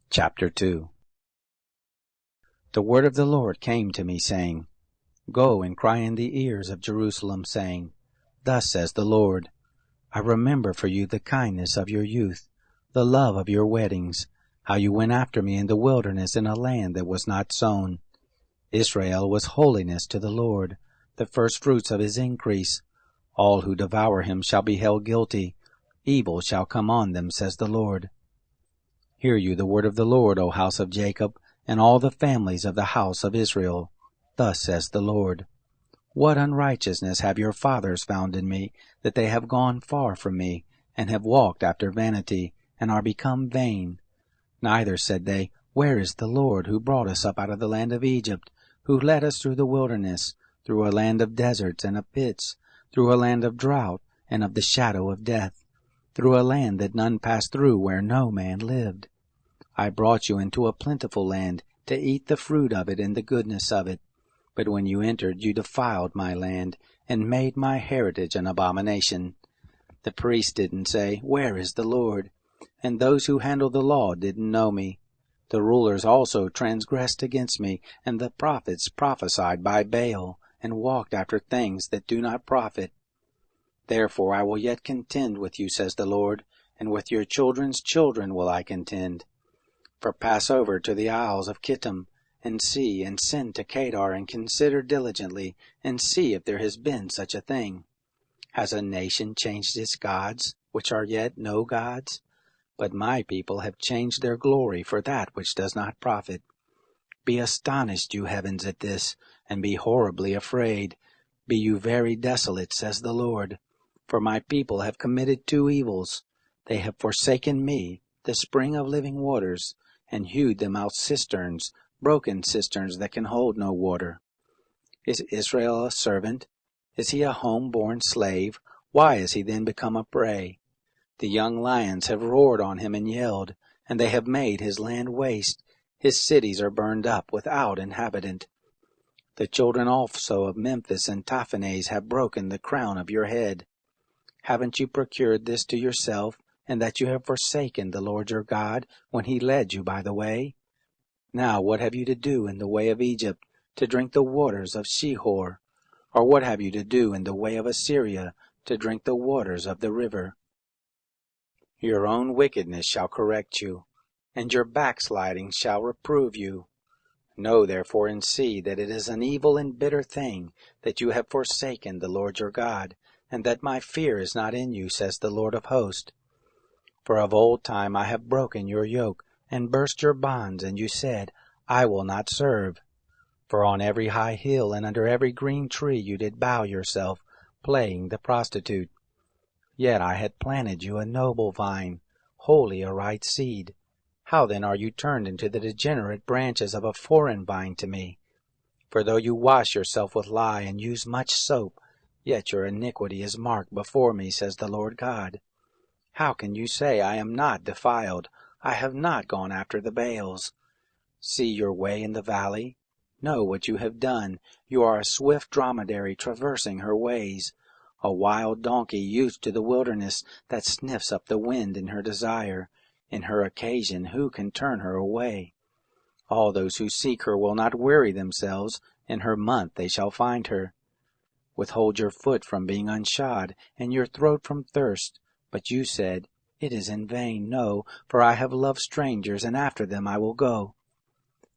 Chapter 2. The word of the Lord came to me, saying, Go and cry in the ears of Jerusalem, saying, Thus says the Lord, I remember for you the kindness of your youth, the love of your weddings, how you went after me in the wilderness in a land that was not sown. Israel was holiness to the Lord, the firstfruits of his increase. All who devour him shall be held guilty. Evil shall come on them, says the Lord. Hear you the word of the Lord, O house of Jacob, and all the families of the house of Israel. Thus says the Lord, What unrighteousness have your fathers found in me, that they have gone far from me, and have walked after vanity, and are become vain? Neither said they, Where is the Lord, who brought us up out of the land of Egypt, who led us through the wilderness, through a land of deserts and of pits, through a land of drought and of the shadow of death, through a land that none passed through, where no man lived? I brought you into a plentiful land, to eat the fruit of it and the goodness of it. But when you entered, you defiled my land, and made my heritage an abomination. The priests didn't say, Where is the Lord? And those who handle the law didn't know me. The rulers also transgressed against me, and the prophets prophesied by Baal, and walked after things that do not profit. Therefore I will yet contend with you, says the Lord, and with your children's children will I contend. For pass over to the isles of Kittim, and see, and send to Kedar, and consider diligently, and see if there has been such a thing. Has a nation changed its gods, which are yet no gods? But my people have changed their glory for that which does not profit. Be astonished, you heavens, at this, and be horribly afraid. Be you very desolate, says the Lord. For my people have committed two evils. They have forsaken me, the spring of living waters, and hewed them out cisterns, broken cisterns that can hold no water. Is Israel a servant? Is he a home-born slave? Why is he then become a prey? The young lions have roared on him and yelled, and they have made his land waste. His cities are burned up without inhabitant. The children also of Memphis and Taphanes have broken the crown of your head. Haven't you procured this to yourself, and that you have forsaken the Lord your God, when he led you by the way? Now what have you to do in the way of Egypt, to drink the waters of Shihor? Or what have you to do in the way of Assyria, to drink the waters of the river? Your own wickedness shall correct you, and your backsliding shall reprove you. Know therefore and see that it is an evil and bitter thing, that you have forsaken the Lord your God, and that my fear is not in you, says the Lord of hosts. For of old time I have broken your yoke, and burst your bonds, and you said, I will not serve. For on every high hill and under every green tree you did bow yourself, playing the prostitute. Yet I had planted you a noble vine, wholly a right seed. How then are you turned into the degenerate branches of a foreign vine to me? For though you wash yourself with lye and use much soap, yet your iniquity is marked before me, says the Lord God. How can you say, I am not defiled? I have not gone after the Baals. See your way in the valley. Know what you have done. You are a swift dromedary traversing her ways, a wild donkey used to the wilderness, that sniffs up the wind in her desire. In her occasion who can turn her away? All those who seek her will not weary themselves. In her month they shall find her. Withhold your foot from being unshod, and your throat from thirst. But you said, It is in vain. No, for I have loved strangers, and after them I will go.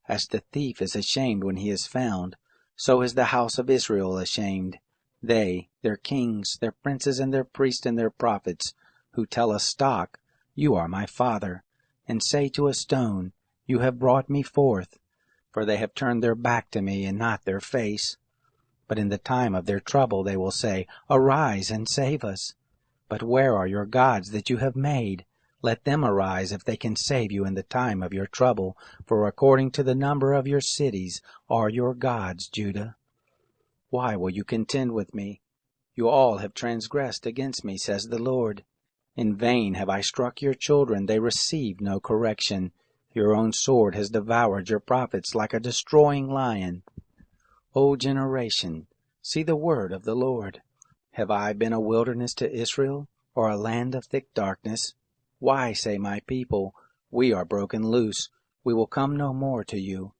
As the thief is ashamed when he is found, so is the house of Israel ashamed. They, their kings, their princes, and their priests, and their prophets, who tell a stock, You are my father, and say to a stone, You have brought me forth. For they have turned their back to me, and not their face. But in the time of their trouble they will say, Arise and save us. But where are your gods that you have made? Let them arise if they can save you in the time of your trouble, for according to the number of your cities are your gods, Judah. Why will you contend with me? You all have transgressed against me, says the Lord. In vain have I struck your children, they received no correction. Your own sword has devoured your prophets like a destroying lion. O generation, see the word of the Lord. Have I been a wilderness to Israel, or a land of thick darkness? Why say my people, We are broken loose, We will come no more to you.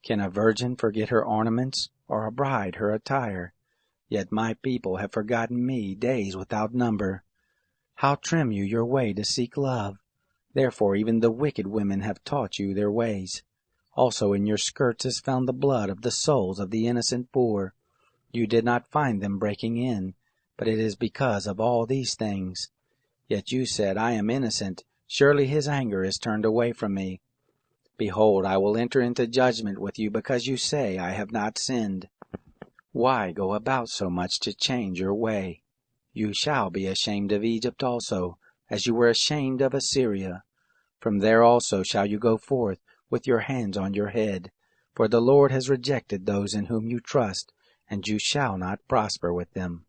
Can a virgin forget her ornaments, or a bride her attire? Yet my people have forgotten me days without number. How trim you your way to seek love! Therefore even the wicked women have taught you their ways. Also in your skirts is found the blood of the souls of the innocent poor. You did not find them breaking in, but it is because of all these things. Yet you said, I am innocent. Surely his anger is turned away from me. Behold, I will enter into judgment with you because you say, I have not sinned. Why go about so much to change your way? You shall be ashamed of Egypt also, as you were ashamed of Assyria. From there also shall you go forth, with your hands on your head. For the Lord has rejected those in whom you trust, and you shall not prosper with them.